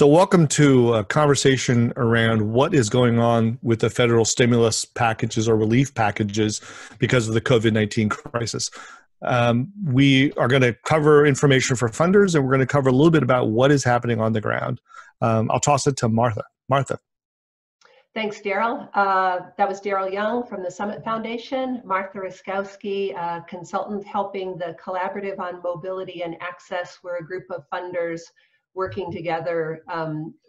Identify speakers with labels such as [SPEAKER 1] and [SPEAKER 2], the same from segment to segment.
[SPEAKER 1] So welcome to a conversation around what is going on with the federal stimulus packages or relief packages because of the COVID-19 crisis. We are going to cover information for funders, and we're going to cover a little bit about what is happening on the ground. I'll toss it to Martha. Martha.
[SPEAKER 2] Thanks, Darryl. That was Darryl Young from the Summit Foundation. Martha Ruskowski, consultant helping the Collaborative on Mobility and Access. We're a group of funders working together.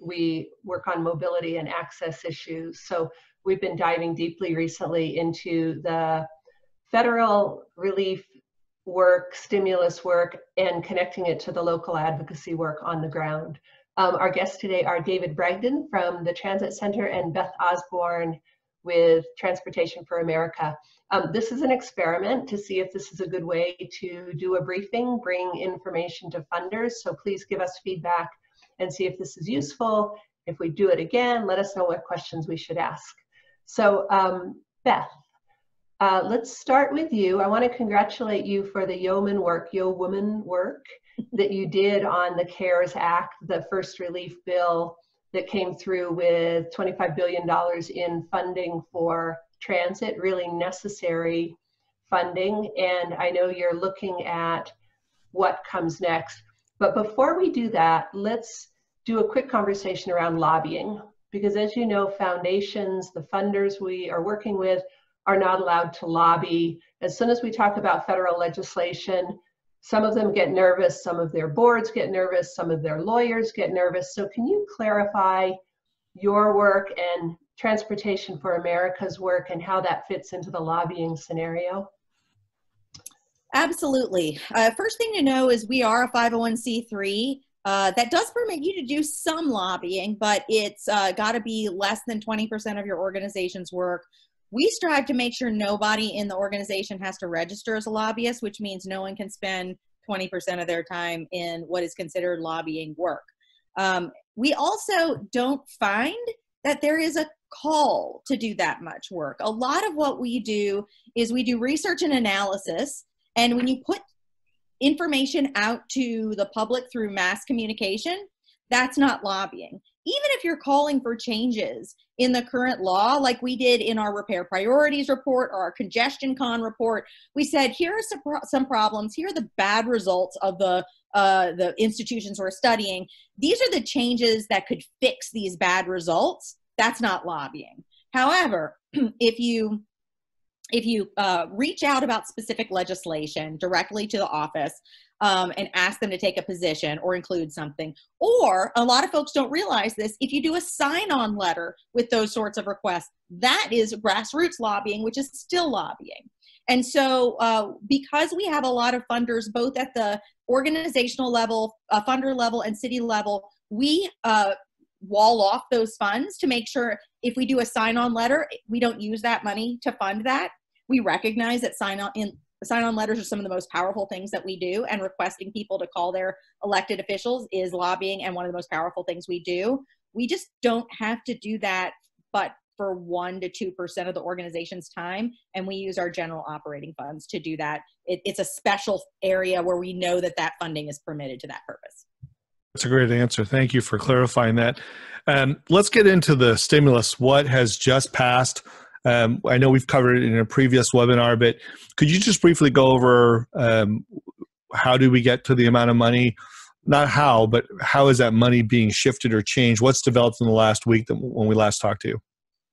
[SPEAKER 2] We work on mobility and access issues. So we've been diving deeply recently into the federal relief work, stimulus work, and connecting it to the local advocacy work on the ground. Our guests today are David Bragdon from the TransitCenter and Beth Osborne with Transportation for America. This is an experiment to see if this is a good way to do a briefing, bring information to funders. So please give us feedback and see if this is useful. If we do it again, let us know what questions we should ask. So Beth, let's start with you. I want to congratulate you for the yeoman work that you did on the CARES Act, the first relief bill that came through with $25 billion in funding for transit, really necessary funding. And I know you're looking at what comes next. But before we do that, let's do a quick conversation around lobbying. Because as you know, foundations, the funders we are working with are not allowed to lobby. As soon as we talk about federal legislation, some of them get nervous, some of their boards get nervous, some of their lawyers get nervous. So can you clarify your work and Transportation for America's work and how that fits into the lobbying scenario?
[SPEAKER 3] Absolutely. First thing to know is we are a 501c3. That does permit you to do some lobbying, but it's got to be less than 20% of your organization's work. We strive to make sure nobody in the organization has to register as a lobbyist, which means no one can spend 20% of their time in what is considered lobbying work. We also don't find that there is a call to do that much work. A lot of what we do is we do research and analysis, and when you put information out to the public through mass communication, that's not lobbying. Even if you're calling for changes in the current law, like we did in our repair priorities report or our congestion con report, we said, here are some problems, here are the bad results of the institutions we're studying. These are the changes that could fix these bad results. That's not lobbying. However, if you reach out about specific legislation directly to the office and ask them to take a position or include something, or a lot of folks don't realize this, if you do a sign-on letter with those sorts of requests, that is grassroots lobbying, which is still lobbying. And so because we have a lot of funders, both at the organizational level, funder level, and city level, we wall off those funds to make sure if we do a sign-on letter, we don't use that money to fund that. We recognize that sign-on letters are some of the most powerful things that we do, and requesting people to call their elected officials is lobbying and one of the most powerful things we do. We just don't have to do that, but for 1 to 2% of the organization's time, and we use our general operating funds to do that. It's a special area where we know that that funding is permitted to that purpose.
[SPEAKER 1] That's a great answer. Thank you for clarifying that. Let's get into the stimulus. What has just passed? I know we've covered it in a previous webinar, but could you just briefly go over how do we get to the amount of money? Not how, but how is that money being shifted or changed? What's developed in the last week when we last talked to you?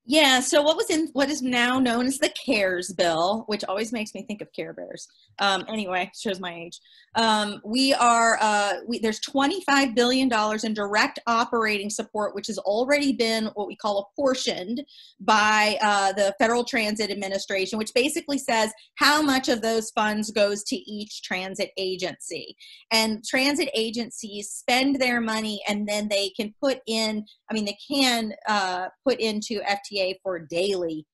[SPEAKER 3] Yeah, so what is now known as the CARES bill, which always makes me think of Care Bears. Anyway, shows my age. There's $25 billion in direct operating support, which has already been what we call apportioned by the Federal Transit Administration, which basically says how much of those funds goes to each transit agency. And transit agencies spend their money, and then they can put in, they can put into FTA for daily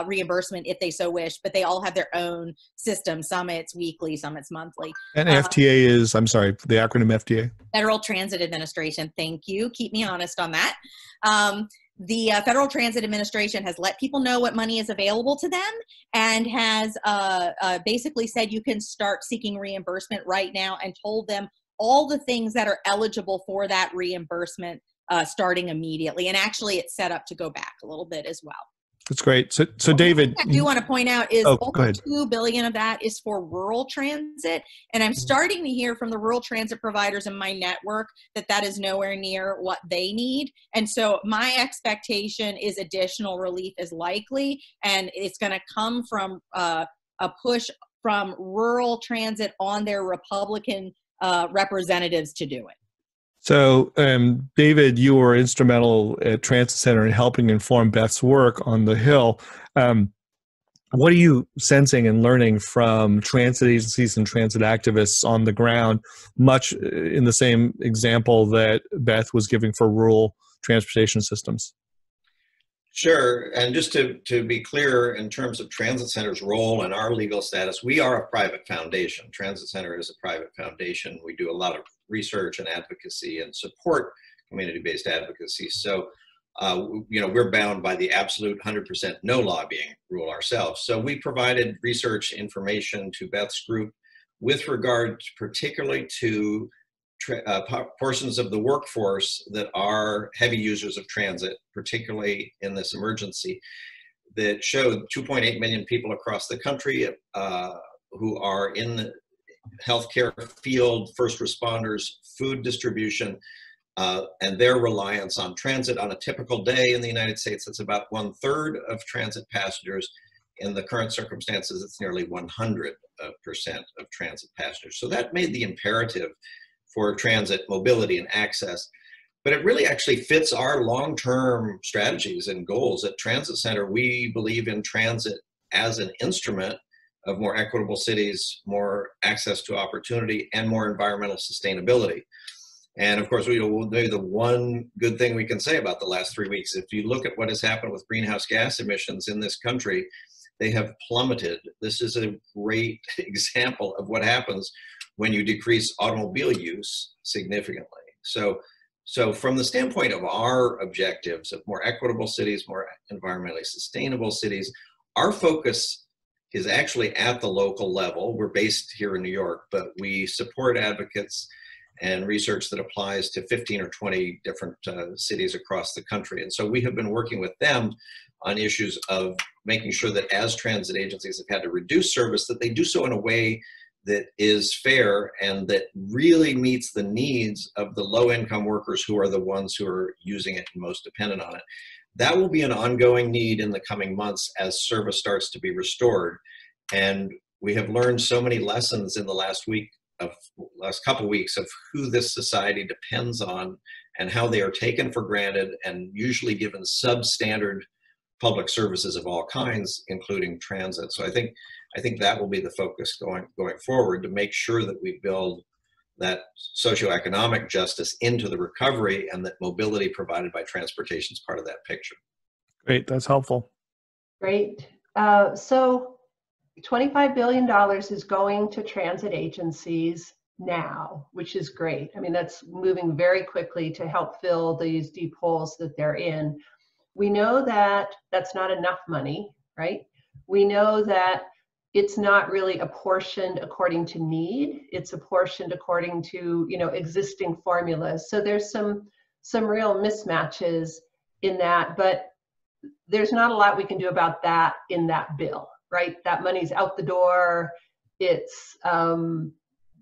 [SPEAKER 3] reimbursement if they so wish, but they all have their own system. Some it's weekly, some it's monthly.
[SPEAKER 1] And FTA is, I'm sorry, the acronym FTA? Federal
[SPEAKER 3] Transit Administration. Thank you. Keep me honest on that. The Federal Transit Administration has let people know what money is available to them and has basically said you can start seeking reimbursement right now, and told them all the things that are eligible for that reimbursement starting immediately. And actually it's set up to go back a little bit as well.
[SPEAKER 1] That's great. So David,
[SPEAKER 3] I do want to point out is
[SPEAKER 1] go
[SPEAKER 3] over
[SPEAKER 1] ahead.
[SPEAKER 3] $2 billion of that is for rural transit. And I'm starting to hear from the rural transit providers in my network that is nowhere near what they need. And so my expectation is additional relief is likely, and it's going to come from a push from rural transit on their Republican representatives to do it.
[SPEAKER 1] So, David, you were instrumental at TransitCenter in helping inform Beth's work on the Hill. What are you sensing and learning from transit agencies and transit activists on the ground, much in the same example that Beth was giving for rural transportation systems?
[SPEAKER 4] Sure. And just to be clear, in terms of TransitCenter's role and our legal status, we are a private foundation. TransitCenter is a private foundation. We do a lot of research and advocacy and support community-based advocacy. So, we're bound by the absolute 100% no lobbying rule ourselves. So we provided research information to Beth's group with regard particularly to portions of the workforce that are heavy users of transit, particularly in this emergency, that showed 2.8 million people across the country who are in the healthcare field, first responders, food distribution, and their reliance on transit. On a typical day in the United States, it's about 1/3 of transit passengers. In the current circumstances, it's nearly 100% of transit passengers. So that made the imperative for transit mobility and access. But it really actually fits our long-term strategies and goals. At TransitCenter, we believe in transit as an instrument of more equitable cities, more access to opportunity, and more environmental sustainability. And of course, maybe the one good thing we can say about the last 3 weeks, if you look at what has happened with greenhouse gas emissions in this country, they have plummeted. This is a great example of what happens when you decrease automobile use significantly. So from the standpoint of our objectives of more equitable cities, more environmentally sustainable cities, our focus is actually at the local level. We're based here in New York, but we support advocates and research that applies to 15 or 20 different cities across the country. And so we have been working with them on issues of making sure that as transit agencies have had to reduce service, that they do so in a way that is fair and that really meets the needs of the low-income workers who are the ones who are using it and most dependent on it. That will be an ongoing need in the coming months as service starts to be restored. And we have learned so many lessons in the last couple weeks of who this society depends on and how they are taken for granted and usually given substandard public services of all kinds, including transit. So I think that will be the focus going forward, to make sure that we build that socioeconomic justice into the recovery, and that mobility provided by transportation is part of that picture.
[SPEAKER 1] Great, that's helpful.
[SPEAKER 2] Great. So $25 billion is going to transit agencies now, which is great. I mean, that's moving very quickly to help fill these deep holes that they're in. We know that that's not enough money, right? We know that it's not really apportioned according to need. It's apportioned according to, existing formulas. So there's some real mismatches in that, but there's not a lot we can do about that in that bill, right? That money's out the door. It's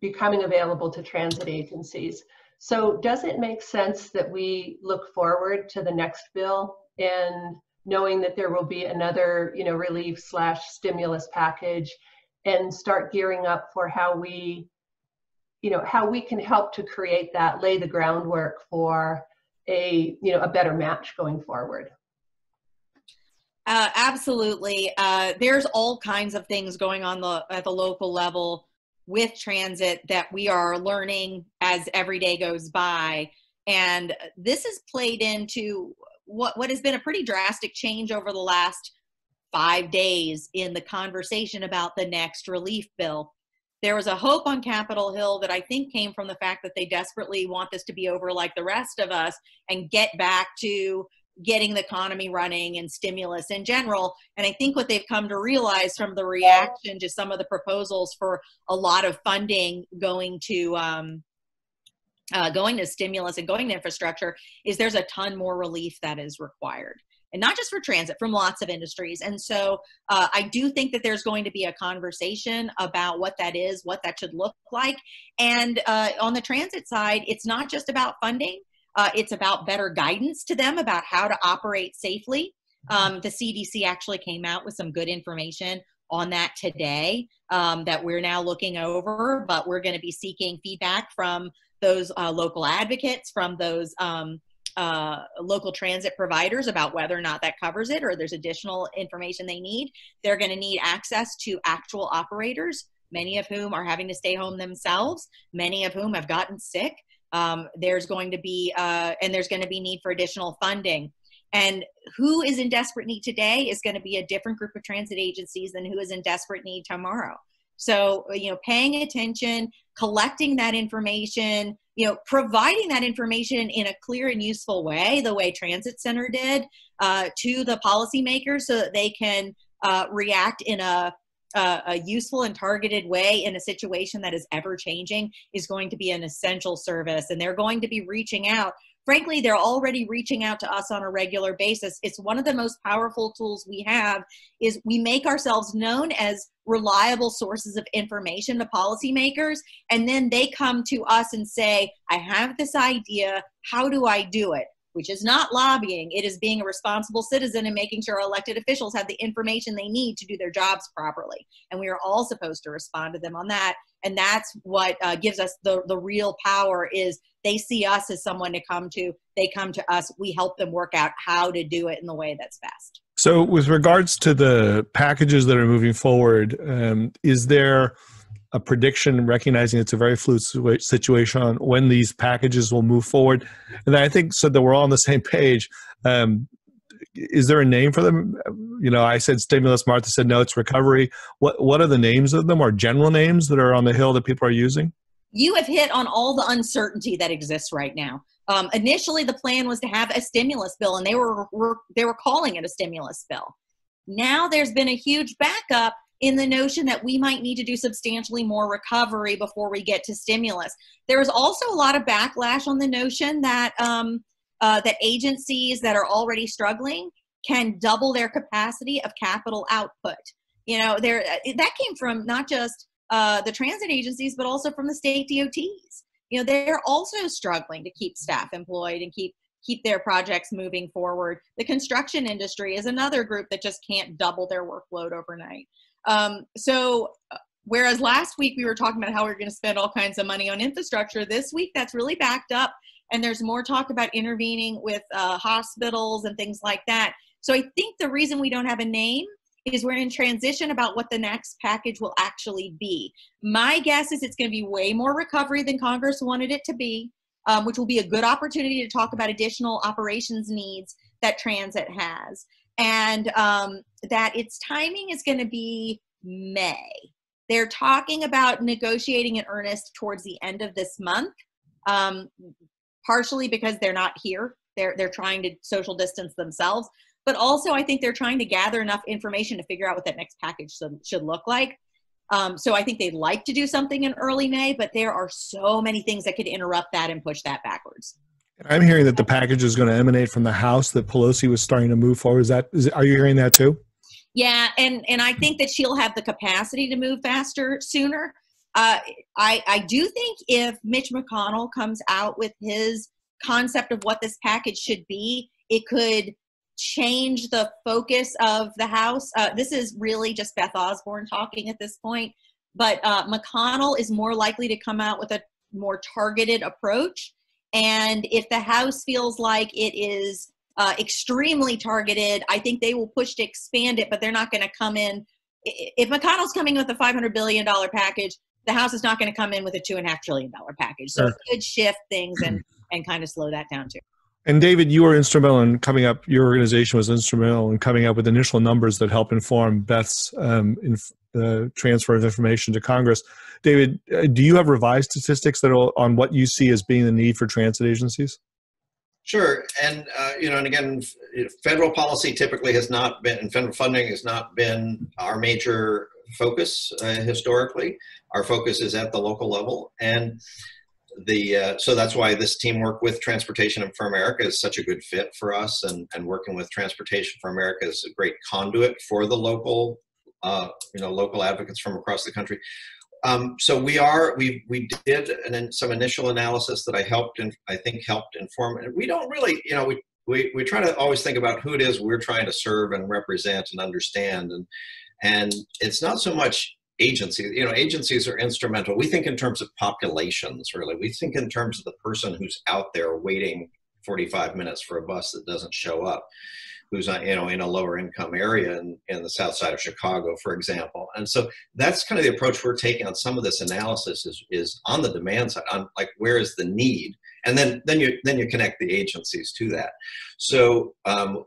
[SPEAKER 2] becoming available to transit agencies. So does it make sense that we look forward to the next bill, and knowing that there will be another, relief/stimulus package, and start gearing up for how we can help to create that, lay the groundwork for a better match going forward?
[SPEAKER 3] Absolutely. There's all kinds of things going on at the local level with transit that we are learning as every day goes by. And this has played into what has been a pretty drastic change over the last 5 days in the conversation about the next relief bill. There was a hope on Capitol Hill that I think came from the fact that they desperately want this to be over like the rest of us and get back to getting the economy running and stimulus in general. And I think what they've come to realize from the reaction to some of the proposals for a lot of funding going to going to stimulus and going to infrastructure, is there's a ton more relief that is required. And not just for transit, from lots of industries. And so I do think that there's going to be a conversation about what that is, what that should look like. And on the transit side, it's not just about funding. It's about better guidance to them about how to operate safely. The CDC actually came out with some good information on that today that we're now looking over, but we're going to be seeking feedback from those local advocates, from those local transit providers about whether or not that covers it, or there's additional information they need. They're going to need access to actual operators, many of whom are having to stay home themselves, many of whom have gotten sick. There's going to be need for additional funding. And who is in desperate need today is going to be a different group of transit agencies than who is in desperate need tomorrow. So, paying attention, collecting that information, providing that information in a clear and useful way, the way TransitCenter did, to the policymakers so that they can react in a useful and targeted way in a situation that is ever changing, is going to be an essential service. And they're going to be reaching out. Frankly, they're already reaching out to us on a regular basis. It's one of the most powerful tools we have, is we make ourselves known as reliable sources of information to policymakers, and then they come to us and say, I have this idea, how do I do it? Which is not lobbying. It is being a responsible citizen and making sure elected officials have the information they need to do their jobs properly. And we are all supposed to respond to them on that. And that's what gives us the real power, is they see us as someone to come to. They come to us. We help them work out how to do it in the way that's best.
[SPEAKER 1] So with regards to the packages that are moving forward, is there a prediction, recognizing it's a very fluid situation, on when these packages will move forward? And I think, so that we're all on the same page, is there a name for them? I said stimulus, Martha said no, it's recovery. What are the names of them, or general names that are on the Hill that people are using?
[SPEAKER 3] You have hit on all the uncertainty that exists right now. Initially, the plan was to have a stimulus bill, and they were calling it a stimulus bill. Now there's been a huge backup in the notion that we might need to do substantially more recovery before we get to stimulus. There is also a lot of backlash on the notion that that agencies that are already struggling can double their capacity of capital output. That came from not just the transit agencies, but also from the state DOTs. They're also struggling to keep staff employed and keep their projects moving forward. The construction industry is another group that just can't double their workload overnight. Whereas last week we were talking about how we're going to spend all kinds of money on infrastructure, this week that's really backed up, and there's more talk about intervening with hospitals and things like that. So I think the reason we don't have a name is we're in transition about what the next package will actually be. My guess is it's going to be way more recovery than Congress wanted it to be, which will be a good opportunity to talk about additional operations needs that transit has. And that its timing is going to be May. They're talking about negotiating in earnest towards the end of this month, partially because they're not here. They're trying to social distance themselves. But also, I think they're trying to gather enough information to figure out what that next package should look like. So I think they'd like to do something in early May, but there are so many things that could interrupt that and push that backwards.
[SPEAKER 1] I'm hearing that the package is going to emanate from the House, that Pelosi was starting to move forward. Are you hearing that too?
[SPEAKER 3] Yeah, and I think that she'll have the capacity to move faster sooner. I do think if Mitch McConnell comes out with his concept of what this package should be, it could change the focus of the House. This is really just Beth Osborne talking at this point, but McConnell is more likely to come out with a more targeted approach. And if the House feels like it is extremely targeted, I think they will push to expand it, but they're not going to come in. If McConnell's coming with a $500 billion package, the House is not going to come in with a $2.5 trillion package. So it could shift things and kind of slow that down too.
[SPEAKER 1] And David, you were instrumental in coming up, your organization was instrumental in coming up with initial numbers that help inform Beth's transfer of information to Congress. David, do you have revised statistics that are on what you see as being the need for transit agencies?
[SPEAKER 4] Sure. And, and again, federal policy typically has not been, and federal funding has not been our major focus historically. Our focus is at the local level. And So that's why this teamwork with Transportation for America is such a good fit for us, and working with Transportation for America is a great conduit for the local, local advocates from across the country. So we did some initial analysis that I think helped inform. And we don't really, we try to always think about who it is we're trying to serve and represent and understand, and it's not so much agencies. Agencies are instrumental. We think in terms of populations, really. We think in terms of the person who's out there waiting 45 minutes for a bus that doesn't show up, who's in a lower income area in the south side of Chicago, for example. And so that's kind of the approach we're taking on some of this analysis is on the demand side, on like where is the need, and then you connect the agencies to that. So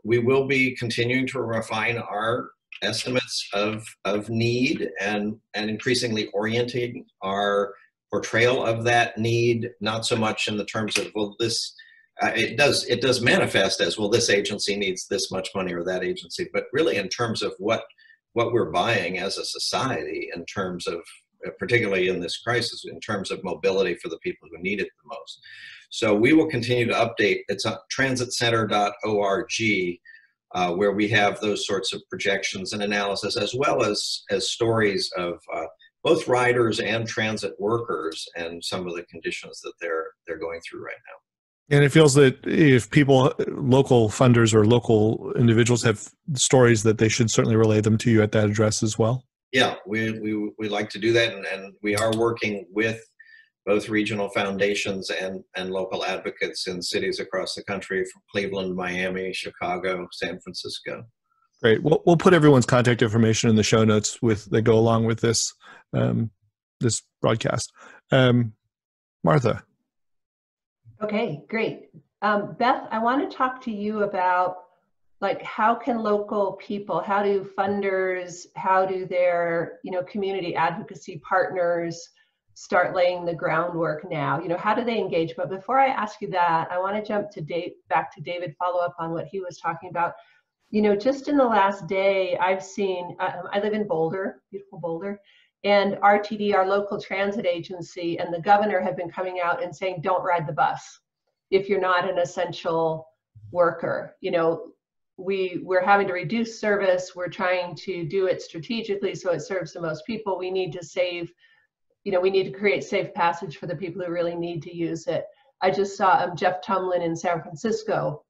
[SPEAKER 4] we will be continuing to refine our estimates of need and increasingly orienting our portrayal of that need, not so much in the terms of, well, this, it does manifest as, well, this agency needs this much money or that agency, but really in terms of what we're buying as a society, in terms of, particularly in this crisis, in terms of mobility for the people who need it the most. So we will continue to update. It's on transitcenter.org, where we have those sorts of projections and analysis, as well as stories of both riders and transit workers and some of the conditions that they're going through right now.
[SPEAKER 1] And it feels that if people, local funders or local individuals have stories, that they should certainly relay them to you at that address as well.
[SPEAKER 4] Yeah, we like to do that, and we are working with both regional foundations and local advocates in cities across the country, from Cleveland, Miami, Chicago, San Francisco.
[SPEAKER 1] Great. We'll put everyone's contact information in the show notes that go along with this this broadcast. Martha.
[SPEAKER 2] Okay, great. Beth, I want to talk to you about, like, how can local people, how do funders, how do their, community advocacy partners start laying the groundwork now? How do they engage? But before I ask you that, I want to jump to back to David, follow up on what he was talking about. Just in the last day, I've seen, I live in Boulder, beautiful Boulder, and RTD, our local transit agency, and the governor have been coming out and saying, don't ride the bus if you're not an essential worker. We're having to reduce service. We're trying to do it strategically so it serves the most people. We need to save, we need to create safe passage for the people who really need to use it. I just saw Jeff Tumlin in San Francisco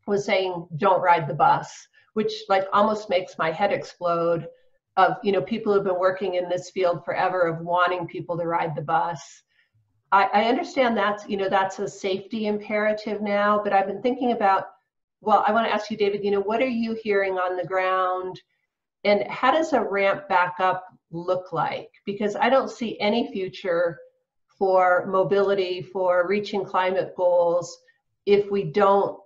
[SPEAKER 2] was saying, don't ride the bus, which like almost makes my head explode, of, people who've been working in this field forever, of wanting people to ride the bus. I understand that's, that's a safety imperative now, but I've been thinking about, well, I want to ask you, David, what are you hearing on the ground, and how does a ramp back up look like? Because I don't see any future for mobility, for reaching climate goals, if we don't,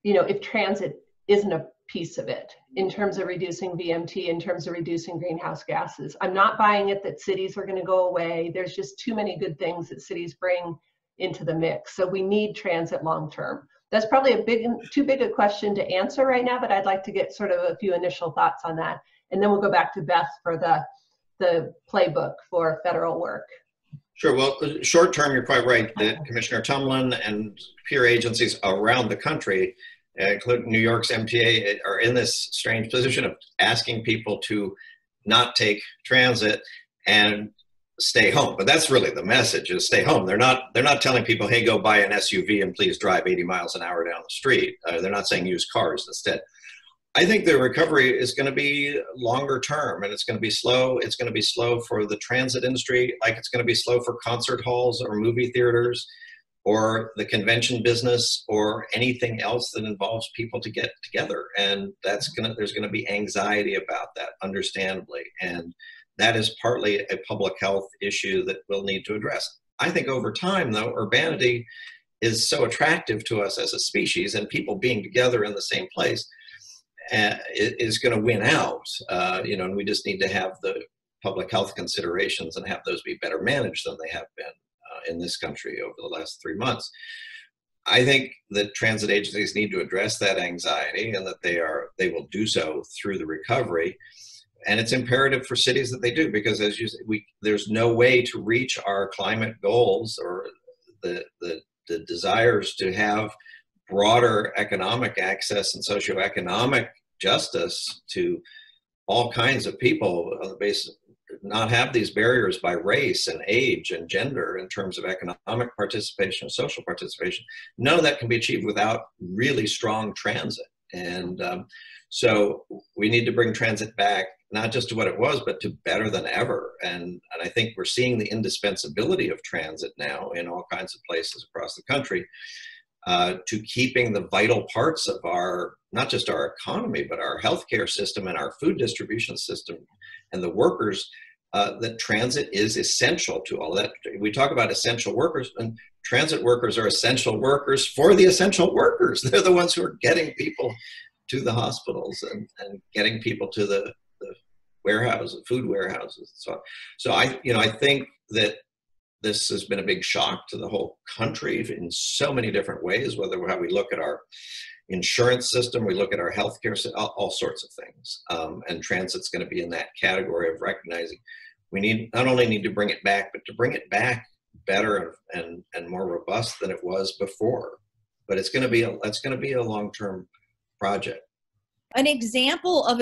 [SPEAKER 2] if transit isn't a piece of it in terms of reducing VMT, in terms of reducing greenhouse gases. I'm not buying it that cities are going to go away. There's just too many good things that cities bring into the mix. So we need transit long term. That's probably too big a question to answer right now, but I'd like to get sort of a few initial thoughts on that. And then we'll go back to Beth for the playbook for federal work.
[SPEAKER 4] Sure. Well, short term, you're quite right that Commissioner Tumlin and peer agencies around the country, including New York's MTA, are in this strange position of asking people to not take transit and stay home. But that's really the message, is stay home. They're not telling people, hey, go buy an SUV and please drive 80 miles an hour down the street. They're not saying use cars instead. I think the recovery is going to be longer term, and it's going to be slow. It's going to be slow for the transit industry, like it's going to be slow for concert halls or movie theaters or the convention business or anything else that involves people to get together. And there's going to be anxiety about that, understandably. And that is partly a public health issue that we'll need to address. I think over time, though, urbanity is so attractive to us as a species, and people being together in the same place is going to win out, and we just need to have the public health considerations and have those be better managed than they have been in this country over the last 3 months. I think that transit agencies need to address that anxiety, and that they will do so through the recovery. And it's imperative for cities that they do, because as you say, there's no way to reach our climate goals or the desires to have broader economic access and socioeconomic justice to all kinds of people, not have these barriers by race and age and gender in terms of economic participation and social participation. None of that can be achieved without really strong transit. And so we need to bring transit back, not just to what it was, but to better than ever. And I think we're seeing the indispensability of transit now in all kinds of places across the country, to keeping the vital parts of our, not just our economy, but our healthcare system and our food distribution system and the workers, that transit is essential to all that. We talk about essential workers, and transit workers are essential workers for the essential workers. They're the ones who are getting people to the hospitals and getting people to the warehouses, food warehouses, and so on. So I think that this has been a big shock to the whole country in so many different ways, whether how we look at our insurance system, we look at our healthcare system, all sorts of things. And transit's going to be in that category of recognizing we not only need to bring it back, but to bring it back better and more robust than it was before. But it's going to be a long-term project.
[SPEAKER 3] An example of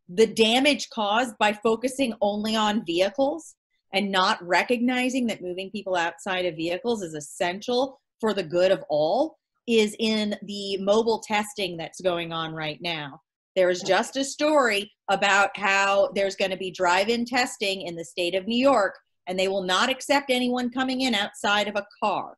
[SPEAKER 3] the damage caused by focusing only on vehicles and not recognizing that moving people outside of vehicles is essential for the good of all is in the mobile testing that's going on right now. There's just a story about how there's going to be drive-in testing in the state of New York, and they will not accept anyone coming in outside of a car.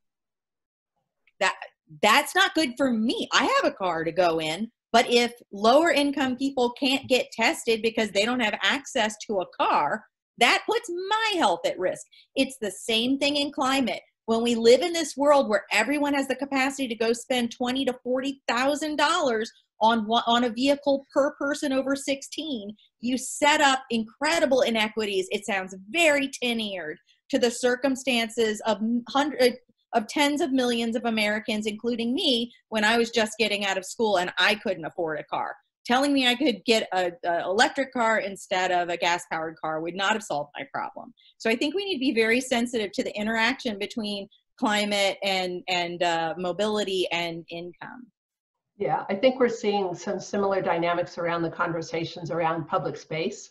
[SPEAKER 3] That's not good for me. I have a car to go in, but if lower income people can't get tested because they don't have access to a car, that puts my health at risk. It's the same thing in climate. When we live in this world where everyone has the capacity to go spend $20,000 to $40,000 on a vehicle per person over 16, you set up incredible inequities. It sounds very tin-eared to the circumstances of tens of millions of Americans, including me, when I was just getting out of school and I couldn't afford a car. Telling me I could get an electric car instead of a gas-powered car would not have solved my problem. So I think we need to be very sensitive to the interaction between climate and mobility and income.
[SPEAKER 2] Yeah, I think we're seeing some similar dynamics around the conversations around public space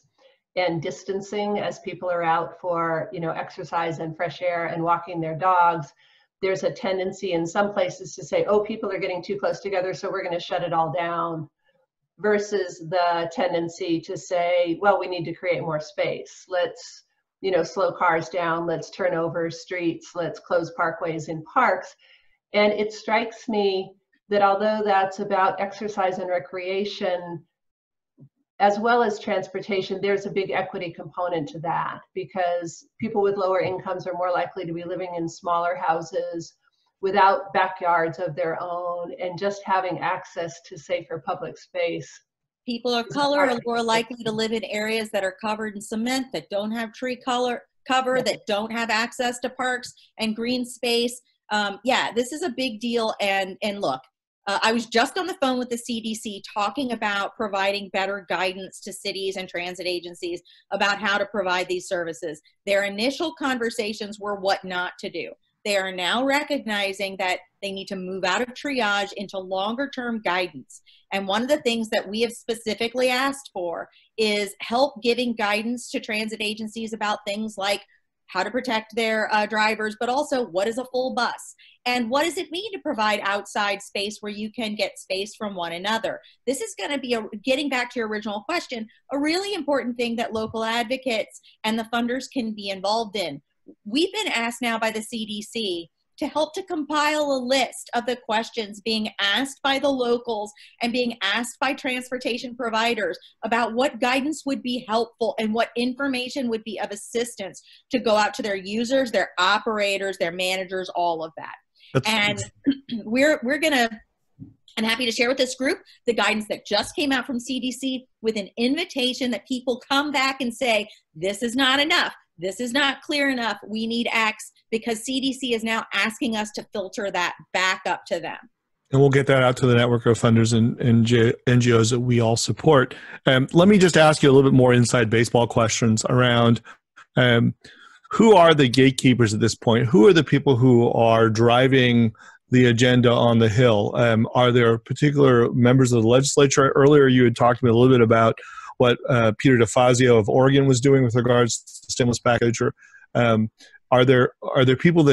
[SPEAKER 2] and distancing as people are out for, exercise and fresh air and walking their dogs. There's a tendency in some places to say, oh, people are getting too close together, so we're going to shut it all down, versus the tendency to say, well, we need to create more space. Let's, slow cars down. Let's turn over streets. Let's close parkways in parks. And it strikes me that although that's about exercise and recreation, as well as transportation, there's a big equity component to that, because people with lower incomes are more likely to be living in smaller houses without backyards of their own, and just having access to safer public space.
[SPEAKER 3] People of color are more likely to live in areas that are covered in cement, that don't have tree cover, that don't have access to parks and green space. This is a big deal. And look, I was just on the phone with the CDC talking about providing better guidance to cities and transit agencies about how to provide these services. Their initial conversations were what not to do. They are now recognizing that they need to move out of triage into longer term guidance. And one of the things that we have specifically asked for is help giving guidance to transit agencies about things like how to protect their drivers, but also what is a full bus? And what does it mean to provide outside space where you can get space from one another? This is going to be, getting back to your original question, a really important thing that local advocates and the funders can be involved in. We've been asked now by the CDC to help to compile a list of the questions being asked by the locals and being asked by transportation providers about what guidance would be helpful and what information would be of assistance to go out to their users, their operators, their managers, all of that. And we're gonna, I'm happy to share with this group the guidance that just came out from CDC with an invitation that people come back and say, this is not enough. This is not clear enough. We need X, because CDC is now asking us to filter that back up to them.
[SPEAKER 1] And we'll get that out to the network of funders and NGOs that we all support. Let me just ask you a little bit more inside baseball questions around who are the gatekeepers at this point? Who are the people who are driving the agenda on the Hill? Are there particular members of the legislature? Earlier, you had talked to me a little bit about what Peter DeFazio of Oregon was doing with regards to the stimulus package. Or, are there people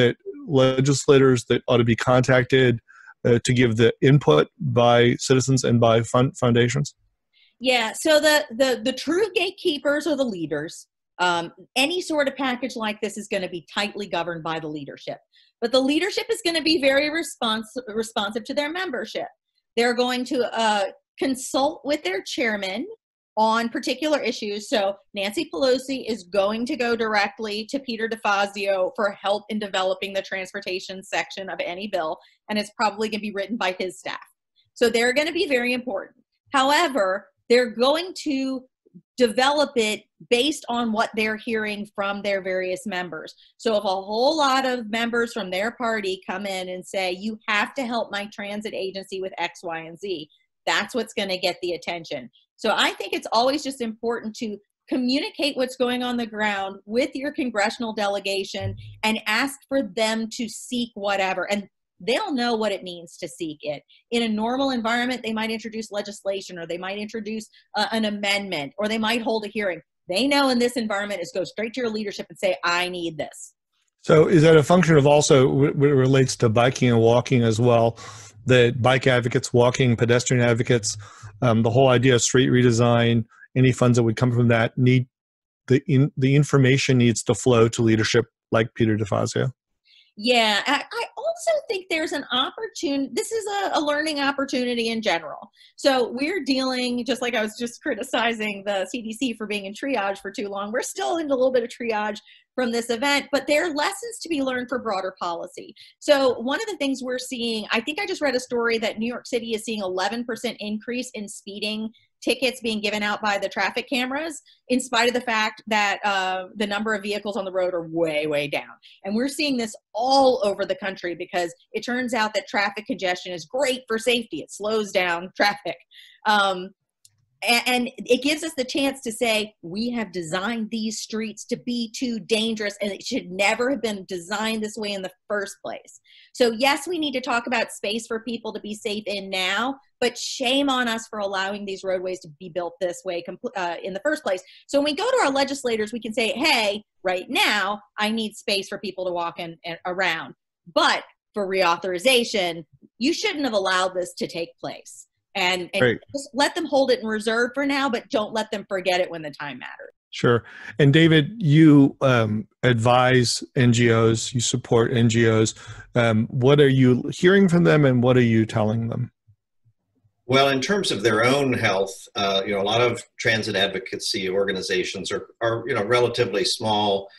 [SPEAKER 1] legislators that ought to be contacted to give the input by citizens and by foundations?
[SPEAKER 3] Yeah, so the true gatekeepers are the leaders. Any sort of package like this is going to be tightly governed by the leadership. But the leadership is going to be very responsive to their membership. They're going to consult with their chairman on particular issues. So Nancy Pelosi is going to go directly to Peter DeFazio for help in developing the transportation section of any bill, and it's probably going to be written by his staff. So they're going to be very important. However, they're going to develop it based on what they're hearing from their various members. So if a whole lot of members from their party come in and say, you have to help my transit agency with X, Y, and Z, that's what's going to get the attention. So I think it's always just important to communicate what's going on the ground with your congressional delegation and ask for them to seek whatever. And they'll know what it means to seek it. In a normal environment, they might introduce legislation, or they might introduce an amendment, or they might hold a hearing. They know in this environment is go straight to your leadership and say, I need this.
[SPEAKER 1] So is that a function of also what relates to biking and walking as well, that bike advocates, walking, pedestrian advocates, the whole idea of street redesign, any funds that would come from that, need the information needs to flow to leadership like Peter DeFazio?
[SPEAKER 3] Yeah, I also think there's an opportunity. This is a learning opportunity in general. So we're dealing, just like I was just criticizing the CDC for being in triage for too long, we're still in a little bit of triage from this event, but there are lessons to be learned for broader policy. So one of the things we're seeing, I think I just read a story that New York City is seeing 11% increase in speeding tickets being given out by the traffic cameras, in spite of the fact that the number of vehicles on the road are way, way down. And we're seeing this all over the country because it turns out that traffic congestion is great for safety. It slows down traffic. And it gives us the chance to say, we have designed these streets to be too dangerous, and it should never have been designed this way in the first place. So yes, we need to talk about space for people to be safe in now, but shame on us for allowing these roadways to be built this way in the first place. So when we go to our legislators, we can say, hey, right now, I need space for people to walk in and around. But for reauthorization, you shouldn't have allowed this to take place. And just let them hold it in reserve for now, but don't let them forget it when the time matters.
[SPEAKER 1] Sure. And David, you advise NGOs, you support NGOs. What are you hearing from them, and what are you telling them?
[SPEAKER 4] Well, in terms of their own health, a lot of transit advocacy organizations are relatively small.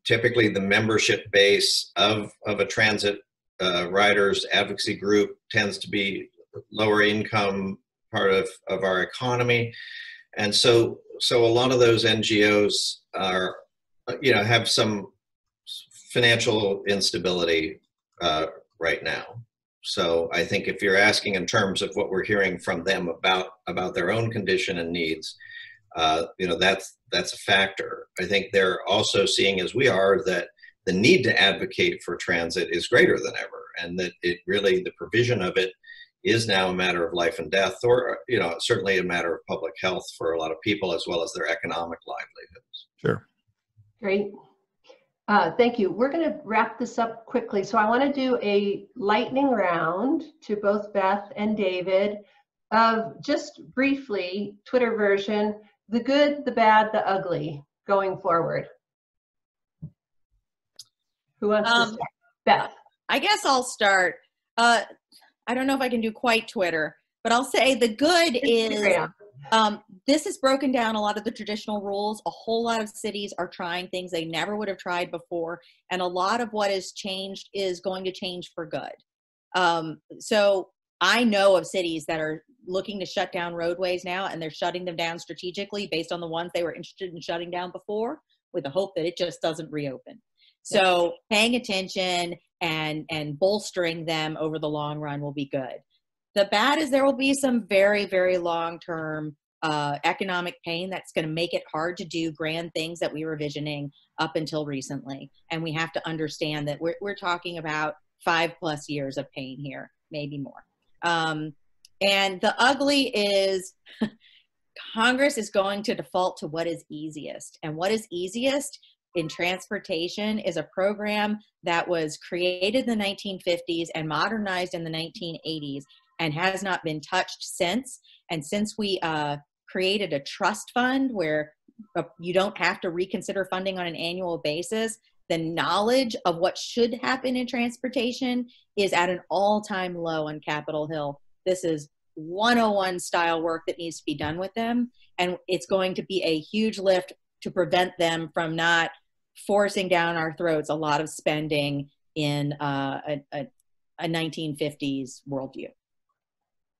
[SPEAKER 4] Typically, the membership base of a transit riders advocacy group tends to be lower income part of our economy. And so a lot of those NGOs are, have some financial instability right now. So I think if you're asking in terms of what we're hearing from them about their own condition and needs, that's a factor. I think they're also seeing, as we are, that the need to advocate for transit is greater than ever, and that it really, the provision of it is now a matter of life and death, or certainly a matter of public health for a lot of people, as well as their economic livelihoods.
[SPEAKER 1] Sure.
[SPEAKER 2] Great. Thank you. We're going to wrap this up quickly. So I want to do a lightning round to both Beth and David of just briefly, Twitter version, the good, the bad, the ugly going forward. Who wants to start? Beth.
[SPEAKER 3] I guess I'll start. I don't know if I can do quite Twitter, but I'll say the good is this has broken down a lot of the traditional rules. A whole lot of cities are trying things they never would have tried before. And a lot of what has changed is going to change for good. So I know of cities that are looking to shut down roadways now, and they're shutting them down strategically based on the ones they were interested in shutting down before, with the hope that it just doesn't reopen. So paying attention and bolstering them over the long run will be good. The bad is there will be some very, very long-term economic pain that's going to make it hard to do grand things that we were visioning up until recently. And we have to understand that we're talking about 5+ years of pain here, maybe more. And the ugly is Congress is going to default to what is easiest. And what is easiest in transportation is a program that was created in the 1950s and modernized in the 1980s and has not been touched since. And since we created a trust fund where you don't have to reconsider funding on an annual basis, the knowledge of what should happen in transportation is at an all-time low on Capitol Hill. This is 101 style work that needs to be done with them. And it's going to be a huge lift to prevent them from not forcing down our throats a lot of spending in a 1950s worldview.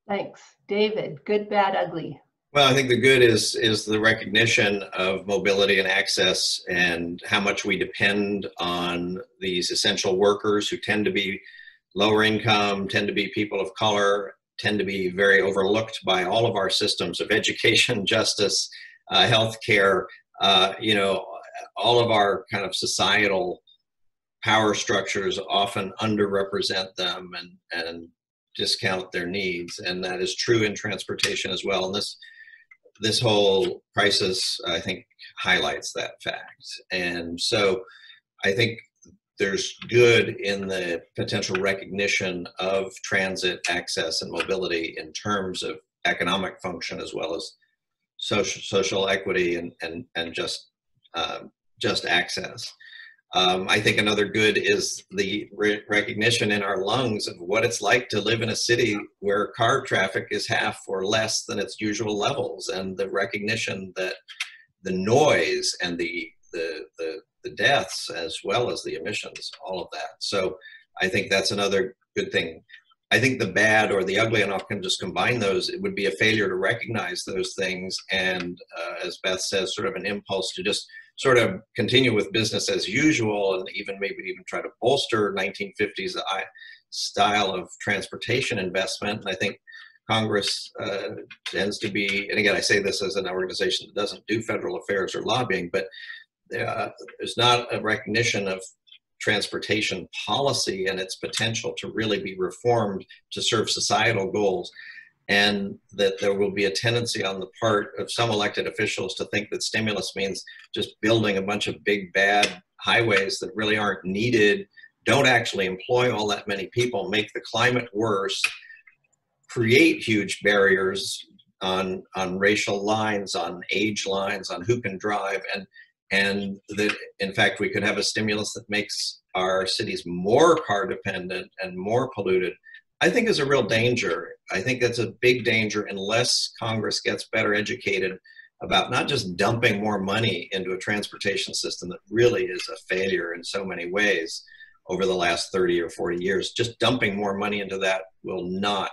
[SPEAKER 2] Thanks. David, good, bad, ugly.
[SPEAKER 4] Well, I think the good is the recognition of mobility and access and how much we depend on these essential workers who tend to be lower income, tend to be people of color, tend to be very overlooked by all of our systems of education, justice, healthcare, all of our kind of societal power structures often underrepresent them and discount their needs. And that is true in transportation as well. And this whole crisis, I think, highlights that fact. And so I think there's good in the potential recognition of transit access and mobility in terms of economic function as well as social equity and just access. I think another good is the recognition in our lungs of what it's like to live in a city where car traffic is half or less than its usual levels, and the recognition that the noise and the deaths as well as the emissions, all of that. So I think that's another good thing. I think the bad or the ugly, and I can just combine those, it would be a failure to recognize those things. And as Beth says, sort of an impulse to just sort of continue with business as usual and maybe even try to bolster 1950s style of transportation investment. And I think Congress tends to be, and again, I say this as an organization that doesn't do federal affairs or lobbying, but there's not a recognition of transportation policy and its potential to really be reformed to serve societal goals. And that there will be a tendency on the part of some elected officials to think that stimulus means just building a bunch of big, bad highways that really aren't needed, don't actually employ all that many people, make the climate worse, create huge barriers on racial lines, on age lines, on who can drive, and that in fact we could have a stimulus that makes our cities more car dependent and more polluted. I think is a real danger. I think that's a big danger unless Congress gets better educated about not just dumping more money into a transportation system that really is a failure in so many ways over the last 30 or 40 years. Just dumping more money into that will not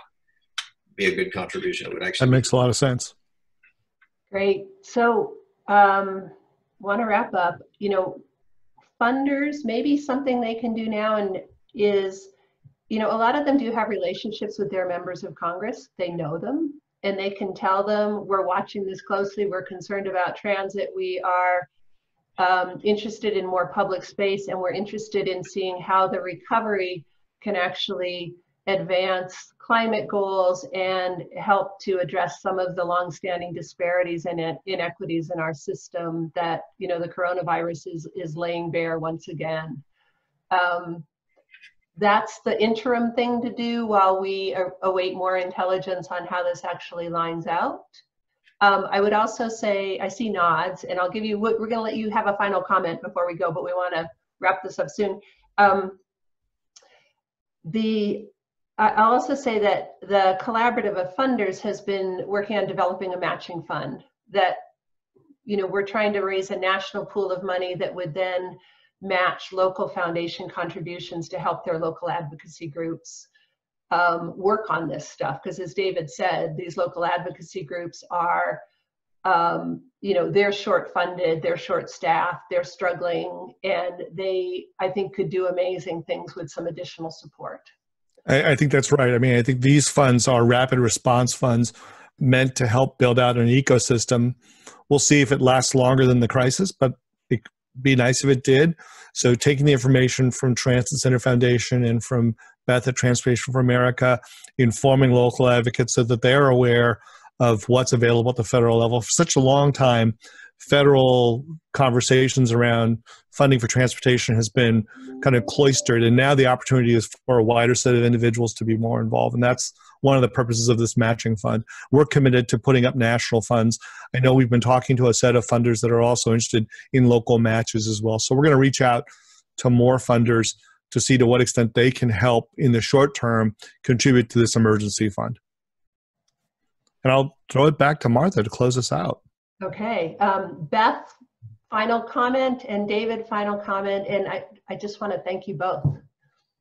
[SPEAKER 4] be a good contribution. It would actually.
[SPEAKER 1] That makes a lot of sense.
[SPEAKER 2] Great. So want to wrap up, funders, maybe something they can do now and is, a lot of them do have relationships with their members of Congress. They know them and they can tell them, we're watching this closely. We're concerned about transit. We are interested in more public space, and we're interested in seeing how the recovery can actually advance climate goals and help to address some of the longstanding disparities and inequities in our system that, the coronavirus is laying bare once again. That's the interim thing to do while we await more intelligence on how this actually lines out. I would also say, I see nods, and I'll give you, we're going to let you have a final comment before we go, but we want to wrap this up soon. I'll also say that the collaborative of funders has been working on developing a matching fund that, we're trying to raise a national pool of money that would then match local foundation contributions to help their local advocacy groups work on this stuff. Because as David said, these local advocacy groups are, they're short funded, they're short staffed, they're struggling, and they, I think, could do amazing things with some additional support.
[SPEAKER 1] I think that's right. I mean, I think these funds are rapid response funds meant to help build out an ecosystem. We'll see if it lasts longer than the crisis, but be nice if it did. So taking the information from TransitCenter Foundation and from Beth at Transportation for America, informing local advocates so that they're aware of what's available at the federal level. For such a long time, federal conversations around funding for transportation has been kind of cloistered, and now the opportunity is for a wider set of individuals to be more involved, and that's one of the purposes of this matching fund. We're committed to putting up national funds. I know we've been talking to a set of funders that are also interested in local matches as well, so we're going to reach out to more funders to see to what extent they can help in the short term contribute to this emergency fund. And I'll throw it back to Martha to close us out.
[SPEAKER 2] Okay, Beth, final comment, and David, final comment, and I just want to thank you both.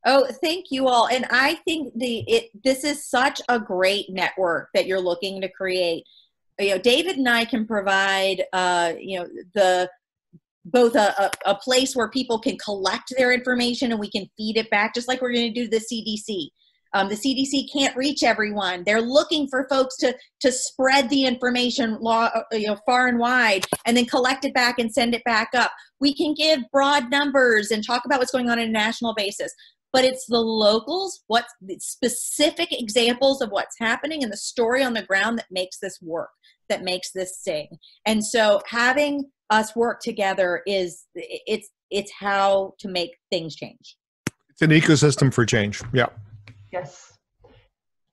[SPEAKER 3] Oh, thank you all. And I think this is such a great network that you're looking to create. You know, David and I can provide, both a place where people can collect their information and we can feed it back, just like we're going to do the CDC. The CDC can't reach everyone. They're looking for folks to spread the information far and wide and then collect it back and send it back up. We can give broad numbers and talk about what's going on a national basis, but it's the locals, what's the specific examples of what's happening and the story on the ground that makes this work, that makes this sing. And so having us work together it's how to make things change.
[SPEAKER 1] It's an ecosystem for change. Yeah.
[SPEAKER 2] Yes.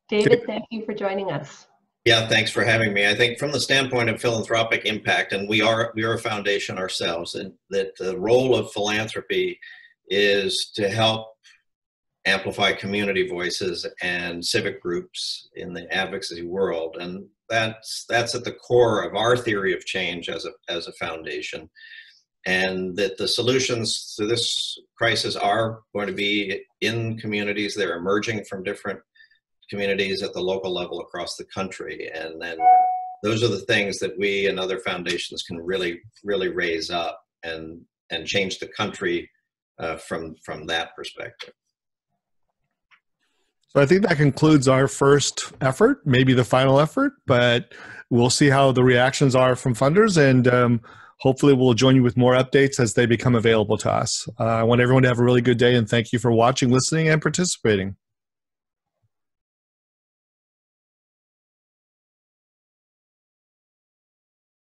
[SPEAKER 2] David, thank you for joining us.
[SPEAKER 4] Yeah, thanks for having me. I think from the standpoint of philanthropic impact, and we are a foundation ourselves, and that the role of philanthropy is to help amplify community voices and civic groups in the advocacy world. And that's at the core of our theory of change as a foundation. And that the solutions to this crisis are going to be in communities. They're emerging from different communities at the local level across the country. And then those are the things that we and other foundations can really, really raise up and change the country from that perspective.
[SPEAKER 1] So I think that concludes our first effort, maybe the final effort, but we'll see how the reactions are from funders, and hopefully we'll join you with more updates as they become available to us. I want everyone to have a really good day, and thank you for watching, listening, and participating.